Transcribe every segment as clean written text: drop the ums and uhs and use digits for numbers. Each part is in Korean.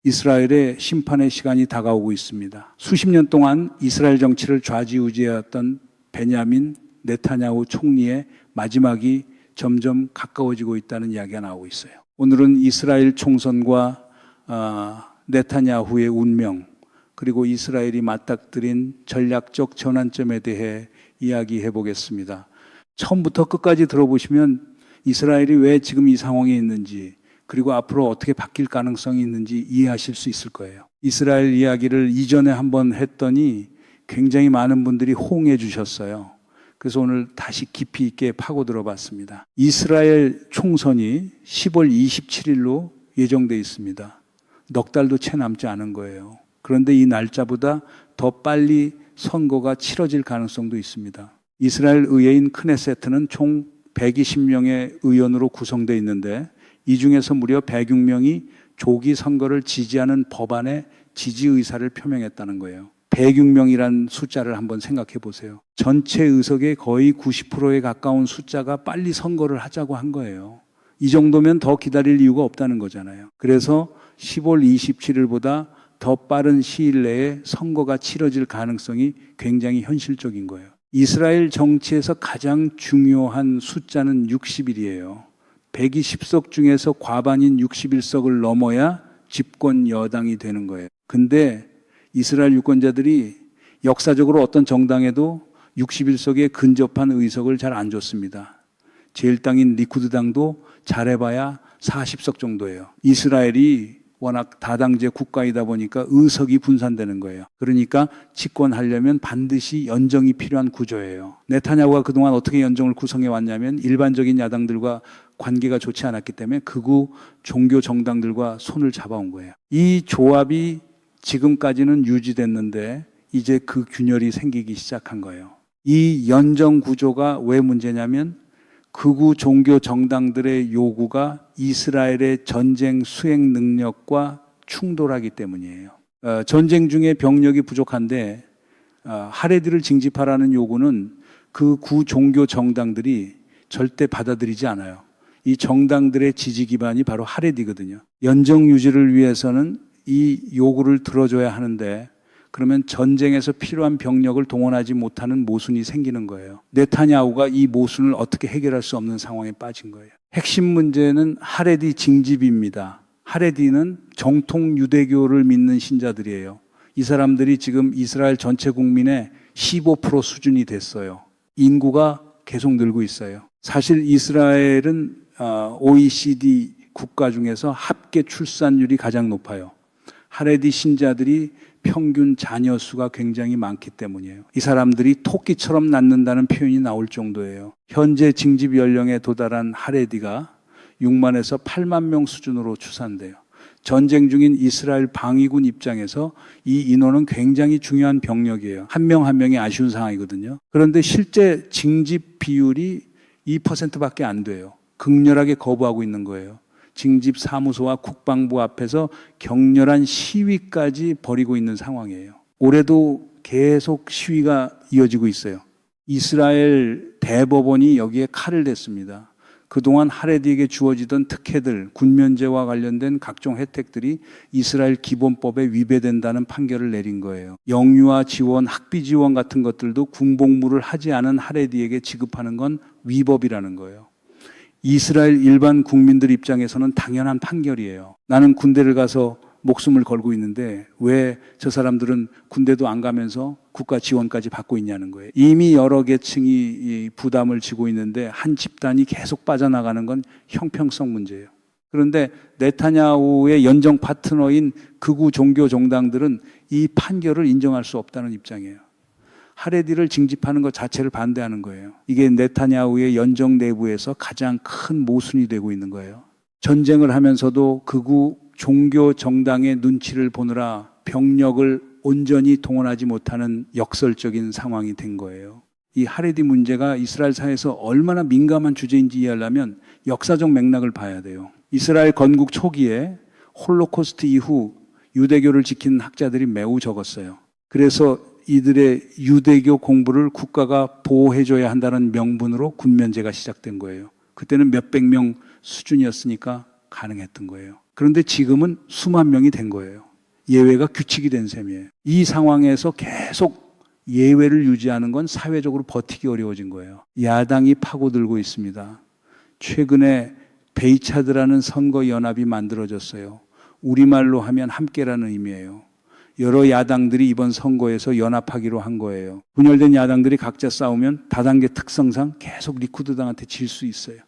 이스라엘의 심판의 시간이 다가오고 있습니다. 수십 년 동안 이스라엘 정치를 좌지우지해왔던 베냐민 네타냐후 총리의 마지막이 점점 가까워지고 있다는 이야기가 나오고 있어요. 오늘은 이스라엘 총선과 네타냐후의 운명, 그리고 이스라엘이 맞닥뜨린 전략적 전환점에 대해 이야기해 보겠습니다. 처음부터 끝까지 들어보시면 이스라엘이 왜 지금 이 상황에 있는지, 그리고 앞으로 어떻게 바뀔 가능성이 있는지 이해하실 수 있을 거예요. 이스라엘 이야기를 이전에 한번 했더니 굉장히 많은 분들이 호응해 주셨어요. 그래서 오늘 다시 깊이 있게 파고들어 봤습니다. 이스라엘 총선이 10월 27일로 예정돼 있습니다. 넉 달도 채 남지 않은 거예요. 그런데 이 날짜보다 더 빨리 선거가 치러질 가능성도 있습니다. 이스라엘 의회인 크네세트는 총 120명의 의원으로 구성되어 있는데 이 중에서 무려 106명이 조기 선거를 지지하는 법안에 지지 의사를 표명했다는 거예요. 106명이란 숫자를 한번 생각해 보세요. 전체 의석의 거의 90%에 가까운 숫자가 빨리 선거를 하자고 한 거예요. 이 정도면 더 기다릴 이유가 없다는 거잖아요. 그래서 10월 27일보다 더 빠른 시일 내에 선거가 치러질 가능성이 굉장히 현실적인 거예요. 이스라엘 정치에서 가장 중요한 숫자는 60일이에요. 120석 중에서 과반인 61석을 넘어야 집권 여당이 되는 거예요. 근데 이스라엘 유권자들이 역사적으로 어떤 정당에도 61석에 근접한 의석을 잘 안 줬습니다. 제1당인 리쿠드당도 잘해봐야 40석 정도예요. 이스라엘이 워낙 다당제 국가이다 보니까 의석이 분산되는 거예요. 그러니까 집권하려면 반드시 연정이 필요한 구조예요. 네타냐후가 그동안 어떻게 연정을 구성해 왔냐면 일반적인 야당들과 관계가 좋지 않았기 때문에 극우 종교 정당들과 손을 잡아온 거예요. 이 조합이 지금까지는 유지됐는데 이제 그 균열이 생기기 시작한 거예요. 이 연정 구조가 왜 문제냐면 극우 종교 정당들의 요구가 이스라엘의 전쟁 수행 능력과 충돌하기 때문이에요. 전쟁 중에 병력이 부족한데 하레디를 징집하라는 요구는 그 구 종교 정당들이 절대 받아들이지 않아요. 이 정당들의 지지 기반이 바로 하레디거든요. 연정 유지를 위해서는 이 요구를 들어줘야 하는데 그러면 전쟁에서 필요한 병력을 동원하지 못하는 모순이 생기는 거예요. 네타냐후가 이 모순을 어떻게 해결할 수 없는 상황에 빠진 거예요. 핵심 문제는 하레디 징집입니다. 하레디는 정통 유대교를 믿는 신자들이에요. 이 사람들이 지금 이스라엘 전체 국민의 15% 수준이 됐어요. 인구가 계속 늘고 있어요. 사실 이스라엘은 OECD 국가 중에서 합계 출산율이 가장 높아요. 하레디 신자들이 평균 자녀 수가 굉장히 많기 때문이에요. 이 사람들이 토끼처럼 낳는다는 표현이 나올 정도예요. 현재 징집 연령에 도달한 하레디가 6만에서 8만 명 수준으로 추산돼요. 전쟁 중인 이스라엘 방위군 입장에서 이 인원은 굉장히 중요한 병력이에요. 한 명 한 명이 아쉬운 상황이거든요. 그런데 실제 징집 비율이 2%밖에 안 돼요. 극렬하게 거부하고 있는 거예요. 징집 사무소와 국방부 앞에서 격렬한 시위까지 벌이고 있는 상황이에요. 올해도 계속 시위가 이어지고 있어요. 이스라엘 대법원이 여기에 칼을 댔습니다. 그동안 하레디에게 주어지던 특혜들, 군면제와 관련된 각종 혜택들이 이스라엘 기본법에 위배된다는 판결을 내린 거예요. 영유아 지원, 학비 지원 같은 것들도 군복무를 하지 않은 하레디에게 지급하는 건 위법이라는 거예요. 이스라엘 일반 국민들 입장에서는 당연한 판결이에요. 나는 군대를 가서 목숨을 걸고 있는데 왜 저 사람들은 군대도 안 가면서 국가 지원까지 받고 있냐는 거예요. 이미 여러 계층이 부담을 지고 있는데 한 집단이 계속 빠져나가는 건 형평성 문제예요. 그런데 네타냐후의 연정 파트너인 극우 종교 정당들은 이 판결을 인정할 수 없다는 입장이에요. 하레디를 징집하는 것 자체를 반대하는 거예요. 이게 네타냐후의 연정 내부에서 가장 큰 모순이 되고 있는 거예요. 전쟁을 하면서도 극우 종교 정당의 눈치를 보느라 병력을 온전히 동원하지 못하는 역설적인 상황이 된 거예요. 이 하레디 문제가 이스라엘 사회에서 얼마나 민감한 주제인지 이해하려면 역사적 맥락을 봐야 돼요. 이스라엘 건국 초기에 홀로코스트 이후 유대교를 지키는 학자들이 매우 적었어요. 그래서 이들의 유대교 공부를 국가가 보호해줘야 한다는 명분으로 군면제가 시작된 거예요. 그때는 몇백 명 수준이었으니까 가능했던 거예요. 그런데 지금은 수만 명이 된 거예요. 예외가 규칙이 된 셈이에요. 이 상황에서 계속 예외를 유지하는 건 사회적으로 버티기 어려워진 거예요. 야당이 파고들고 있습니다. 최근에 베이차드라는 선거 연합이 만들어졌어요. 우리말로 하면 함께라는 의미예요. 여러 야당들이 이번 선거에서 연합하기로 한 거예요. 분열된 야당들이 각자 싸우면 다단계 특성상 계속 리쿠드당한테 질 수 있어요.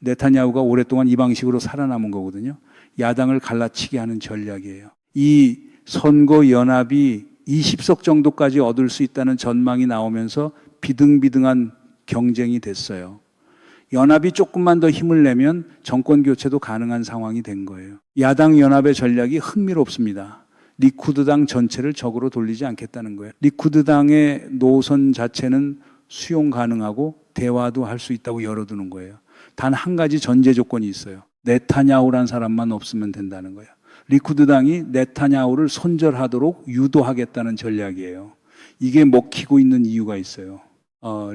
네타냐후가 오랫동안 이 방식으로 살아남은 거거든요. 야당을 갈라치게 하는 전략이에요. 이 선거 연합이 20석 정도까지 얻을 수 있다는 전망이 나오면서 비등비등한 경쟁이 됐어요. 연합이 조금만 더 힘을 내면 정권 교체도 가능한 상황이 된 거예요. 야당 연합의 전략이 흥미롭습니다. 리쿠드당 전체를 적으로 돌리지 않겠다는 거예요. 리쿠드당의 노선 자체는 수용 가능하고 대화도 할 수 있다고 열어두는 거예요. 단 한 가지 전제 조건이 있어요. 네타냐후란 사람만 없으면 된다는 거예요. 리쿠드당이 네타냐후를 손절하도록 유도하겠다는 전략이에요. 이게 먹히고 있는 이유가 있어요.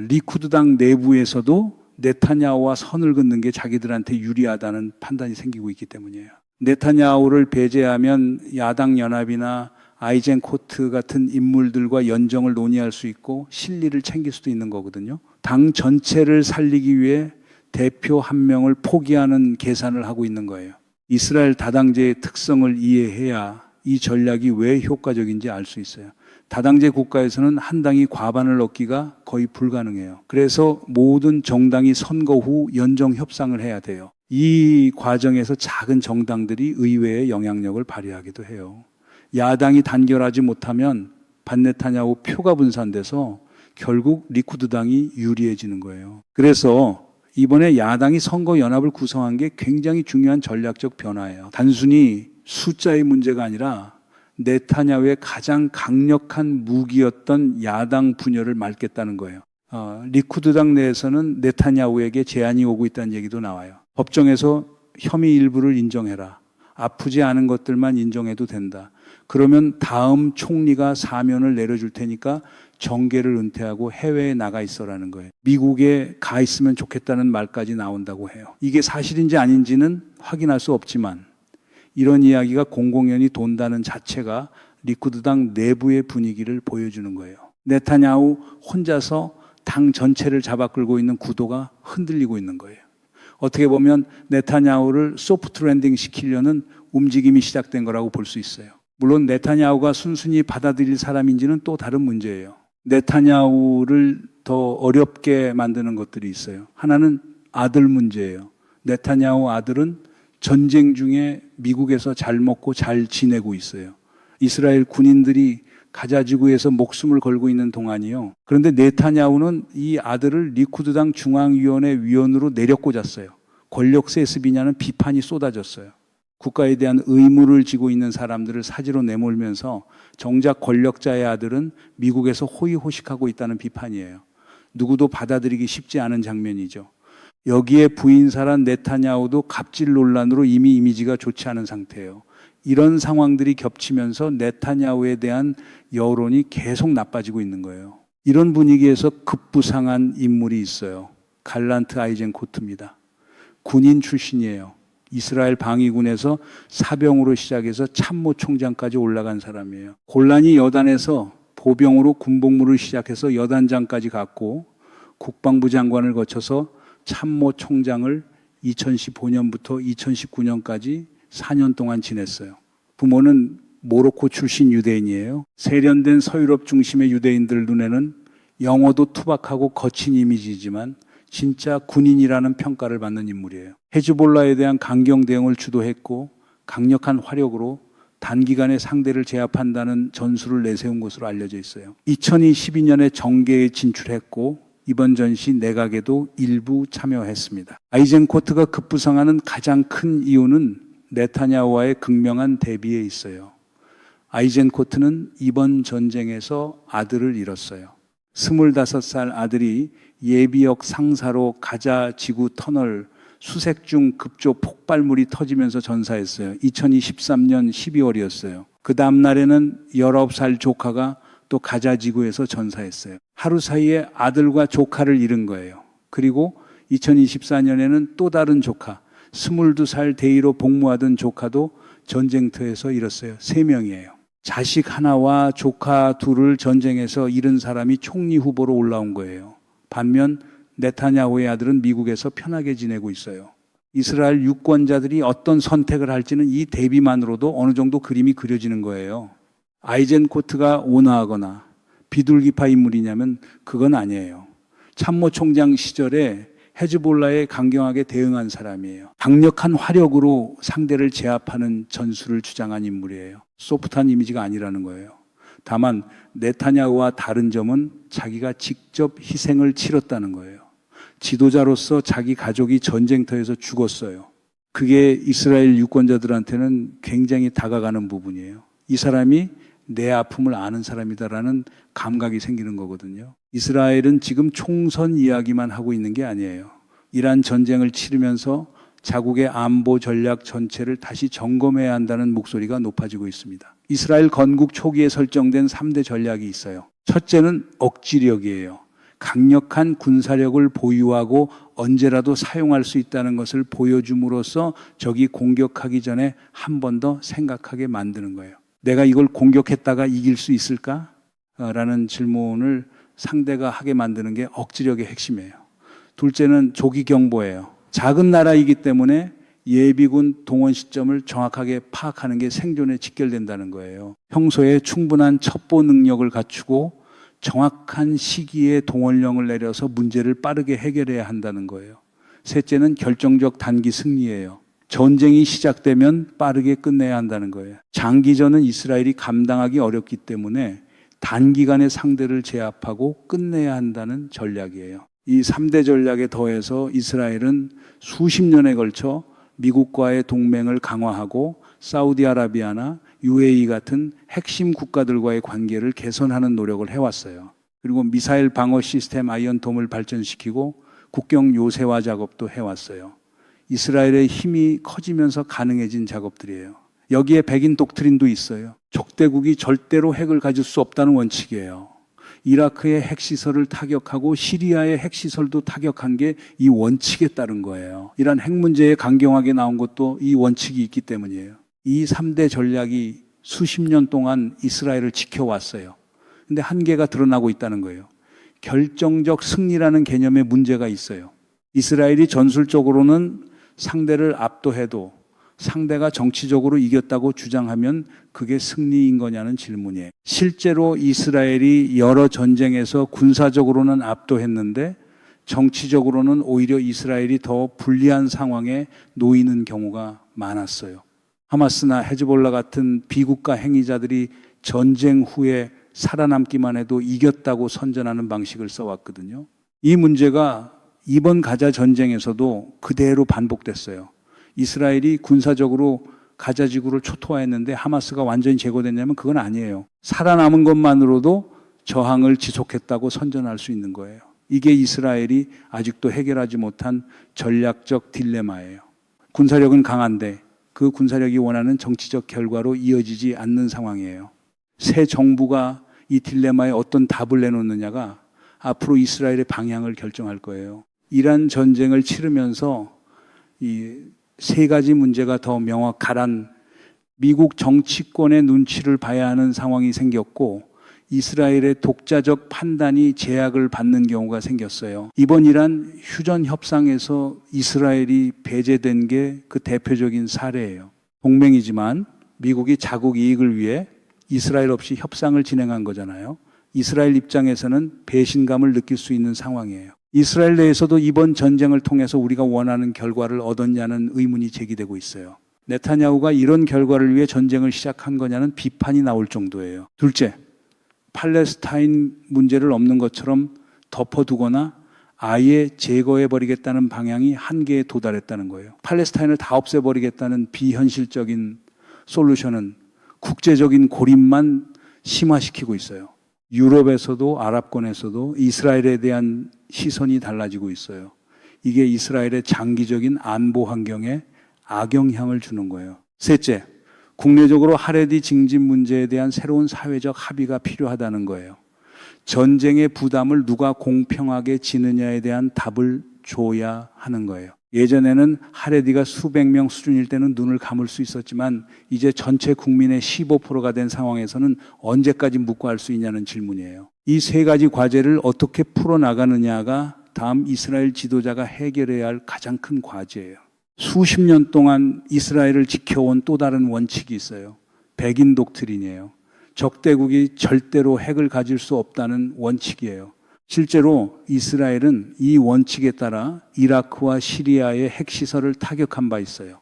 리쿠드당 내부에서도 네타냐후와 선을 긋는 게 자기들한테 유리하다는 판단이 생기고 있기 때문이에요. 네타냐후를 배제하면 야당 연합이나 아이젠코트 같은 인물들과 연정을 논의할 수 있고 실리를 챙길 수도 있는 거거든요. 당 전체를 살리기 위해 대표 한 명을 포기하는 계산을 하고 있는 거예요. 이스라엘 다당제의 특성을 이해해야 이 전략이 왜 효과적인지 알 수 있어요. 다당제 국가에서는 한 당이 과반을 얻기가 거의 불가능해요. 그래서 모든 정당이 선거 후 연정 협상을 해야 돼요. 이 과정에서 작은 정당들이 의회에 영향력을 발휘하기도 해요. 야당이 단결하지 못하면 반네타냐후 표가 분산돼서 결국 리쿠드당이 유리해지는 거예요. 그래서 이번에 야당이 선거 연합을 구성한 게 굉장히 중요한 전략적 변화예요. 단순히 숫자의 문제가 아니라 네타냐후의 가장 강력한 무기였던 야당 분열을 막겠다는 거예요. 리쿠드당 내에서는 네타냐후에게 제안이 오고 있다는 얘기도 나와요. 법정에서 혐의 일부를 인정해라. 아프지 않은 것들만 인정해도 된다. 그러면 다음 총리가 사면을 내려줄 테니까 정계를 은퇴하고 해외에 나가 있어라는 거예요. 미국에 가 있으면 좋겠다는 말까지 나온다고 해요. 이게 사실인지 아닌지는 확인할 수 없지만 이런 이야기가 공공연히 돈다는 자체가 리쿠드당 내부의 분위기를 보여주는 거예요. 네타냐후 혼자서 당 전체를 잡아끌고 있는 구도가 흔들리고 있는 거예요. 어떻게 보면 네타냐후를 소프트 랜딩 시키려는 움직임이 시작된 거라고 볼 수 있어요. 물론 네타냐후가 순순히 받아들일 사람인지는 또 다른 문제예요. 네타냐후를 더 어렵게 만드는 것들이 있어요. 하나는 아들 문제예요. 네타냐후 아들은 전쟁 중에 미국에서 잘 먹고 잘 지내고 있어요. 이스라엘 군인들이 가자지구에서 목숨을 걸고 있는 동안이요. 그런데 네타냐후는 이 아들을 리쿠드당 중앙위원회 위원으로 내려꽂았어요. 권력 세습이냐는 비판이 쏟아졌어요. 국가에 대한 의무를 지고 있는 사람들을 사지로 내몰면서 정작 권력자의 아들은 미국에서 호의호식하고 있다는 비판이에요. 누구도 받아들이기 쉽지 않은 장면이죠. 여기에 부인사란 네타냐후도 갑질 논란으로 이미 이미지가 좋지 않은 상태예요. 이런 상황들이 겹치면서 네타냐후에 대한 여론이 계속 나빠지고 있는 거예요. 이런 분위기에서 급부상한 인물이 있어요. 갈란트 아이젠코트입니다. 군인 출신이에요. 이스라엘 방위군에서 사병으로 시작해서 참모총장까지 올라간 사람이에요. 골라니 여단에서 보병으로 군복무를 시작해서 여단장까지 갔고 국방부 장관을 거쳐서 참모총장을 2015년부터 2019년까지 4년 동안 지냈어요. 부모는 모로코 출신 유대인이에요. 세련된 서유럽 중심의 유대인들 눈에는 영어도 투박하고 거친 이미지이지만 진짜 군인이라는 평가를 받는 인물이에요. 헤즈볼라에 대한 강경 대응을 주도했고 강력한 화력으로 단기간에 상대를 제압한다는 전술을 내세운 것으로 알려져 있어요. 2012년에 정계에 진출했고 이번 전시 내각에도 일부 참여했습니다. 아이젠코트가 급부상하는 가장 큰 이유는 네타냐후와의 극명한 대비에 있어요. 아이젠코트는 이번 전쟁에서 아들을 잃었어요. 25살 아들이 예비역 상사로 가자 지구 터널 수색 중 급조 폭발물이 터지면서 전사했어요. 2023년 12월이었어요. 그 다음 날에는 19살 조카가 또 가자 지구에서 전사했어요. 하루 사이에 아들과 조카를 잃은 거예요. 그리고 2024년에는 또 다른 조카, 22살 대위로 복무하던 조카도 전쟁터에서 잃었어요. 3명이에요. 자식 하나와 조카 둘을 전쟁에서 잃은 사람이 총리 후보로 올라온 거예요. 반면 네타냐후의 아들은 미국에서 편하게 지내고 있어요. 이스라엘 유권자들이 어떤 선택을 할지는 이 대비만으로도 어느 정도 그림이 그려지는 거예요. 아이젠코트가 온화하거나 비둘기파 인물이냐면 그건 아니에요. 참모총장 시절에 헤즈볼라에 강경하게 대응한 사람이에요. 강력한 화력으로 상대를 제압하는 전술을 주장한 인물이에요. 소프트한 이미지가 아니라는 거예요. 다만 네타냐후와 다른 점은 자기가 직접 희생을 치렀다는 거예요. 지도자로서 자기 가족이 전쟁터에서 죽었어요. 그게 이스라엘 유권자들한테는 굉장히 다가가는 부분이에요. 이 사람이 내 아픔을 아는 사람이다라는 감각이 생기는 거거든요. 이스라엘은 지금 총선 이야기만 하고 있는 게 아니에요. 이란 전쟁을 치르면서 자국의 안보 전략 전체를 다시 점검해야 한다는 목소리가 높아지고 있습니다. 이스라엘 건국 초기에 설정된 3대 전략이 있어요. 첫째는 억지력이에요. 강력한 군사력을 보유하고 언제라도 사용할 수 있다는 것을 보여줌으로써 적이 공격하기 전에 한 번 더 생각하게 만드는 거예요. 내가 이걸 공격했다가 이길 수 있을까? 라는 질문을 상대가 하게 만드는 게 억지력의 핵심이에요. 둘째는 조기 경보예요. 작은 나라이기 때문에 예비군 동원 시점을 정확하게 파악하는 게 생존에 직결된다는 거예요. 평소에 충분한 첩보 능력을 갖추고 정확한 시기에 동원령을 내려서 문제를 빠르게 해결해야 한다는 거예요. 셋째는 결정적 단기 승리예요. 전쟁이 시작되면 빠르게 끝내야 한다는 거예요. 장기전은 이스라엘이 감당하기 어렵기 때문에 단기간에 상대를 제압하고 끝내야 한다는 전략이에요. 이 3대 전략에 더해서 이스라엘은 수십 년에 걸쳐 미국과의 동맹을 강화하고 사우디아라비아나 UAE 같은 핵심 국가들과의 관계를 개선하는 노력을 해왔어요. 그리고 미사일 방어 시스템 아이언돔을 발전시키고 국경 요새화 작업도 해왔어요. 이스라엘의 힘이 커지면서 가능해진 작업들이에요. 여기에 백인 독트린도 있어요. 적대국이 절대로 핵을 가질 수 없다는 원칙이에요. 이라크의 핵시설을 타격하고 시리아의 핵시설도 타격한 게 이 원칙에 따른 거예요. 이란 핵 문제에 강경하게 나온 것도 이 원칙이 있기 때문이에요. 이 3대 전략이 수십 년 동안 이스라엘을 지켜왔어요. 근데 한계가 드러나고 있다는 거예요. 결정적 승리라는 개념에 문제가 있어요. 이스라엘이 전술적으로는 상대를 압도해도 상대가 정치적으로 이겼다고 주장하면 그게 승리인 거냐는 질문이에요. 실제로 이스라엘이 여러 전쟁에서 군사적으로는 압도했는데 정치적으로는 오히려 이스라엘이 더 불리한 상황에 놓이는 경우가 많았어요. 하마스나 헤즈볼라 같은 비국가 행위자들이 전쟁 후에 살아남기만 해도 이겼다고 선전하는 방식을 써왔거든요. 이 문제가 이번 가자 전쟁에서도 그대로 반복됐어요. 이스라엘이 군사적으로 가자 지구를 초토화했는데 하마스가 완전히 제거됐냐면 그건 아니에요. 살아남은 것만으로도 저항을 지속했다고 선전할 수 있는 거예요. 이게 이스라엘이 아직도 해결하지 못한 전략적 딜레마예요. 군사력은 강한데 그 군사력이 원하는 정치적 결과로 이어지지 않는 상황이에요. 새 정부가 이 딜레마에 어떤 답을 내놓느냐가 앞으로 이스라엘의 방향을 결정할 거예요. 이란 전쟁을 치르면서 이 3가지 문제가 더 명확한 미국 정치권의 눈치를 봐야 하는 상황이 생겼고 이스라엘의 독자적 판단이 제약을 받는 경우가 생겼어요. 이번 이란 휴전 협상에서 이스라엘이 배제된 게 그 대표적인 사례예요. 동맹이지만 미국이 자국 이익을 위해 이스라엘 없이 협상을 진행한 거잖아요. 이스라엘 입장에서는 배신감을 느낄 수 있는 상황이에요. 이스라엘 내에서도 이번 전쟁을 통해서 우리가 원하는 결과를 얻었냐는 의문이 제기되고 있어요. 네타냐후가 이런 결과를 위해 전쟁을 시작한 거냐는 비판이 나올 정도예요. 둘째, 팔레스타인 문제를 없는 것처럼 덮어두거나 아예 제거해버리겠다는 방향이 한계에 도달했다는 거예요. 팔레스타인을 다 없애버리겠다는 비현실적인 솔루션은 국제적인 고립만 심화시키고 있어요. 유럽에서도 아랍권에서도 이스라엘에 대한 시선이 달라지고 있어요. 이게 이스라엘의 장기적인 안보 환경에 악영향을 주는 거예요. 셋째, 국내적으로 하레디 징집 문제에 대한 새로운 사회적 합의가 필요하다는 거예요. 전쟁의 부담을 누가 공평하게 지느냐에 대한 답을 줘야 하는 거예요. 예전에는 하레디가 수백 명 수준일 때는 눈을 감을 수 있었지만 이제 전체 국민의 15%가 된 상황에서는 언제까지 묵과할 수 있냐는 질문이에요. 이 세 가지 과제를 어떻게 풀어나가느냐가 다음 이스라엘 지도자가 해결해야 할 가장 큰 과제예요. 수십 년 동안 이스라엘을 지켜온 또 다른 원칙이 있어요. 백인 독트린이에요. 적대국이 절대로 핵을 가질 수 없다는 원칙이에요. 실제로 이스라엘은 이 원칙에 따라 이라크와 시리아의 핵시설을 타격한 바 있어요.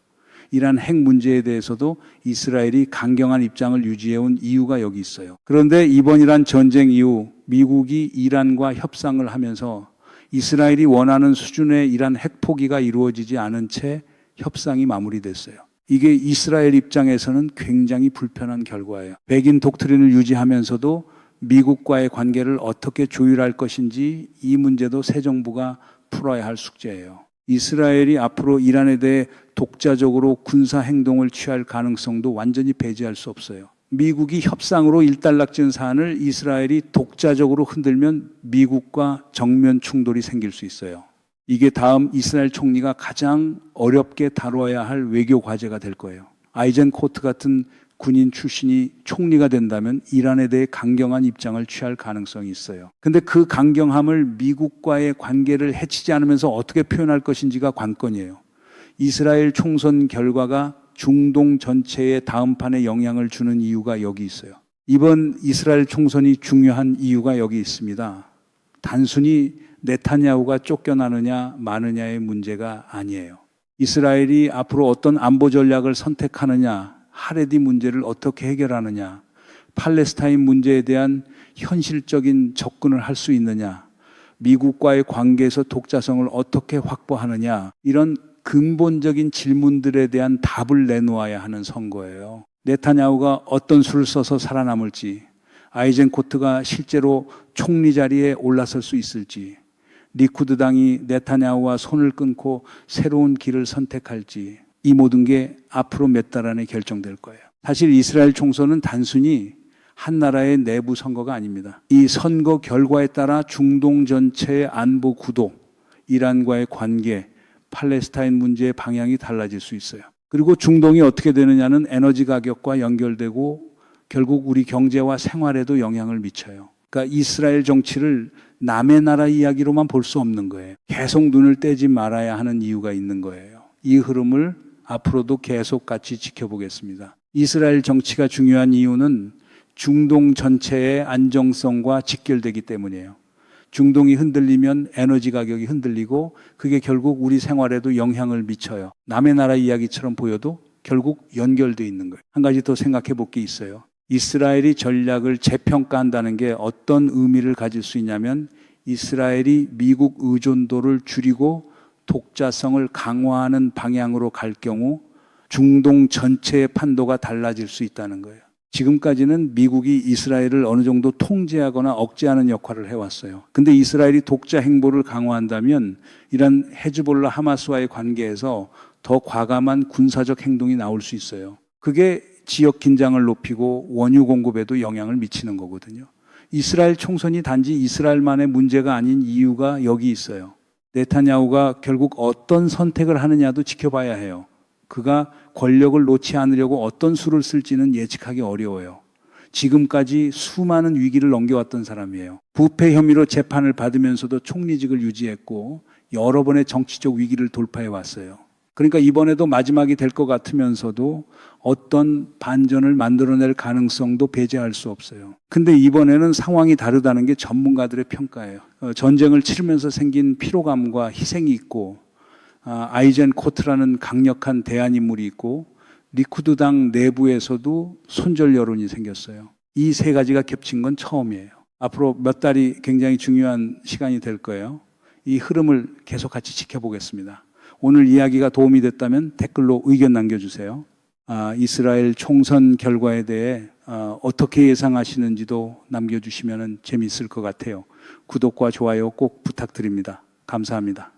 이란 핵 문제에 대해서도 이스라엘이 강경한 입장을 유지해온 이유가 여기 있어요. 그런데 이번 이란 전쟁 이후 미국이 이란과 협상을 하면서 이스라엘이 원하는 수준의 이란 핵 포기가 이루어지지 않은 채 협상이 마무리됐어요. 이게 이스라엘 입장에서는 굉장히 불편한 결과예요. 백인 독트린을 유지하면서도 미국과의 관계를 어떻게 조율할 것인지 이 문제도 새 정부가 풀어야 할 숙제예요. 이스라엘이 앞으로 이란에 대해 독자적으로 군사 행동을 취할 가능성도 완전히 배제할 수 없어요. 미국이 협상으로 일단락지은 사안을 이스라엘이 독자적으로 흔들면 미국과 정면 충돌이 생길 수 있어요. 이게 다음 이스라엘 총리가 가장 어렵게 다뤄야 할 외교 과제가 될 거예요. 아이젠코트 같은 군인 출신이 총리가 된다면 이란에 대해 강경한 입장을 취할 가능성이 있어요. 근데 그 강경함을 미국과의 관계를 해치지 않으면서 어떻게 표현할 것인지가 관건이에요. 이스라엘 총선 결과가 중동 전체의 다음 판에 영향을 주는 이유가 여기 있어요. 이번 이스라엘 총선이 중요한 이유가 여기 있습니다. 단순히 네타냐후가 쫓겨나느냐 마느냐의 문제가 아니에요. 이스라엘이 앞으로 어떤 안보 전략을 선택하느냐, 하레디 문제를 어떻게 해결하느냐, 팔레스타인 문제에 대한 현실적인 접근을 할 수 있느냐, 미국과의 관계에서 독자성을 어떻게 확보하느냐, 이런 근본적인 질문들에 대한 답을 내놓아야 하는 선거예요. 네타냐후가 어떤 수를 써서 살아남을지, 아이젠코트가 실제로 총리 자리에 올라설 수 있을지, 리쿠드 당이 네타냐후와 손을 끊고 새로운 길을 선택할지, 이 모든 게 앞으로 몇 달 안에 결정될 거예요. 사실 이스라엘 총선은 단순히 한 나라의 내부 선거가 아닙니다. 이 선거 결과에 따라 중동 전체의 안보 구도, 이란과의 관계, 팔레스타인 문제의 방향이 달라질 수 있어요. 그리고 중동이 어떻게 되느냐는 에너지 가격과 연결되고 결국 우리 경제와 생활에도 영향을 미쳐요. 그러니까 이스라엘 정치를 남의 나라 이야기로만 볼 수 없는 거예요. 계속 눈을 떼지 말아야 하는 이유가 있는 거예요. 이 흐름을 앞으로도 계속 같이 지켜보겠습니다. 이스라엘 정치가 중요한 이유는 중동 전체의 안정성과 직결되기 때문이에요. 중동이 흔들리면 에너지 가격이 흔들리고 그게 결국 우리 생활에도 영향을 미쳐요. 남의 나라 이야기처럼 보여도 결국 연결되어 있는 거예요. 한 가지 더 생각해 볼 게 있어요. 이스라엘이 전략을 재평가한다는 게 어떤 의미를 가질 수 있냐면 이스라엘이 미국 의존도를 줄이고 독자성을 강화하는 방향으로 갈 경우 중동 전체의 판도가 달라질 수 있다는 거예요. 지금까지는 미국이 이스라엘을 어느 정도 통제하거나 억제하는 역할을 해왔어요. 근데 이스라엘이 독자 행보를 강화한다면 이란 헤즈볼라 하마스와의 관계에서 더 과감한 군사적 행동이 나올 수 있어요. 그게 지역 긴장을 높이고 원유 공급에도 영향을 미치는 거거든요. 이스라엘 총선이 단지 이스라엘만의 문제가 아닌 이유가 여기 있어요. 네타냐후가 결국 어떤 선택을 하느냐도 지켜봐야 해요. 그가 권력을 놓지 않으려고 어떤 수를 쓸지는 예측하기 어려워요. 지금까지 수많은 위기를 넘겨왔던 사람이에요. 부패 혐의로 재판을 받으면서도 총리직을 유지했고 여러 번의 정치적 위기를 돌파해 왔어요. 그러니까 이번에도 마지막이 될 것 같으면서도 어떤 반전을 만들어낼 가능성도 배제할 수 없어요. 근데 이번에는 상황이 다르다는 게 전문가들의 평가예요. 전쟁을 치르면서 생긴 피로감과 희생이 있고 아이젠코트라는 강력한 대안인물이 있고 리쿠드 당 내부에서도 손절 여론이 생겼어요. 이 세 가지가 겹친 건 처음이에요. 앞으로 몇 달이 굉장히 중요한 시간이 될 거예요. 이 흐름을 계속 같이 지켜보겠습니다. 오늘 이야기가 도움이 됐다면 댓글로 의견 남겨주세요. 이스라엘 총선 결과에 대해 어떻게 예상하시는지도 남겨주시면 재미있을 것 같아요. 구독과 좋아요 꼭 부탁드립니다. 감사합니다.